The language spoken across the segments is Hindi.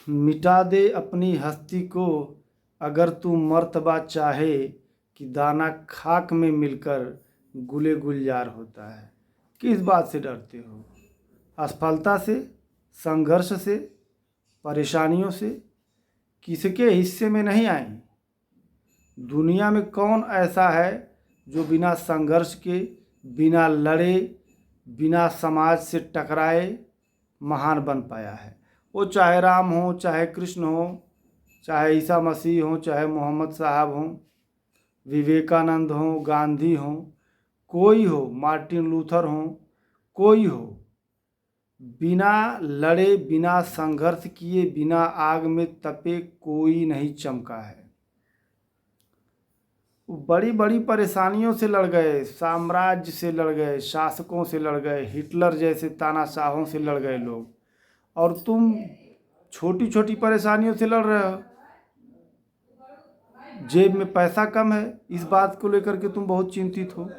मिटा दे अपनी हस्ती को अगर तू मर्तबा चाहे कि दाना खाक में मिलकर गुले गुलजार होता है। किस बात से डरते हो? असफलता से, संघर्ष से, परेशानियों से? किसके हिस्से में नहीं आई? दुनिया में कौन ऐसा है जो बिना संघर्ष के, बिना लड़े, बिना समाज से टकराए महान बन पाया है? वो चाहे राम हो, चाहे कृष्ण हो, चाहे ईसा मसीह हो, चाहे मोहम्मद साहब हो, विवेकानंद हो, गांधी हो, कोई हो, मार्टिन लूथर हो, कोई हो, बिना लड़े, बिना संघर्ष किए, बिना आग में तपे कोई नहीं चमका है। बड़ी बड़ी परेशानियों से लड़ गए, साम्राज्य से लड़ गए, शासकों से लड़ गए, हिटलर जैसे तानाशाहों से लड़ गए लोग, और तुम छोटी छोटी परेशानियों से लड़ रहे हो। जेब में पैसा कम है, इस बात को लेकर के तुम बहुत चिंतित हो।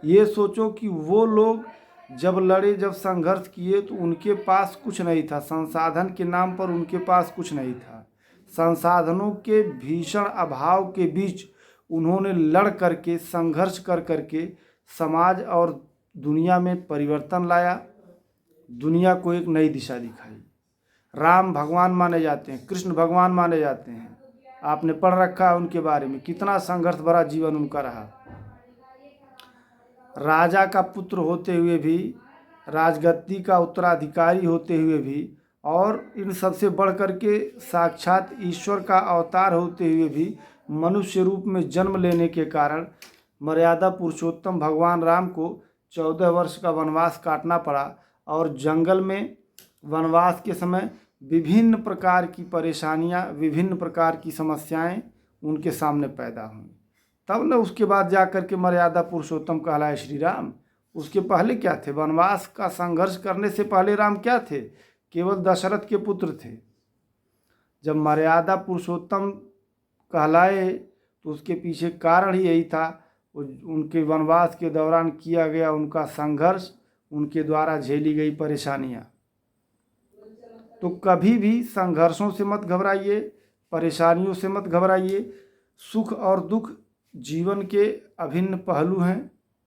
ये सोचो कि वो लोग जब लड़े, जब संघर्ष किए तो उनके पास कुछ नहीं था, संसाधन के नाम पर उनके पास कुछ नहीं था। संसाधनों के भीषण अभाव के बीच उन्होंने लड़ करके, संघर्ष कर करके समाज और दुनिया में परिवर्तन लाया, दुनिया को एक नई दिशा दिखाई। राम भगवान माने जाते हैं, कृष्ण भगवान माने जाते हैं, आपने पढ़ रखा है उनके बारे में, कितना संघर्ष भरा जीवन उनका रहा। राजा का पुत्र होते हुए भी, राजगद्दी का उत्तराधिकारी होते हुए भी, और इन सबसे बढ़ कर के साक्षात ईश्वर का अवतार होते हुए भी मनुष्य रूप में जन्म लेने के कारण मर्यादा पुरुषोत्तम भगवान राम को 14 वर्ष का वनवास काटना पड़ा। और जंगल में वनवास के समय विभिन्न प्रकार की परेशानियां, विभिन्न प्रकार की समस्याएं उनके सामने पैदा हुई। तब न उसके बाद जा कर के मर्यादा पुरुषोत्तम कहलाए श्री राम। उसके पहले क्या थे? वनवास का संघर्ष करने से पहले राम क्या थे? केवल दशरथ के पुत्र थे। जब मर्यादा पुरुषोत्तम कहलाए तो उसके पीछे कारण ही यही था, उनके वनवास के दौरान किया गया उनका संघर्ष, उनके द्वारा झेली गई परेशानियां। तो कभी भी संघर्षों से मत घबराइए, परेशानियों से मत घबराइए। सुख और दुख जीवन के अभिन्न पहलू हैं।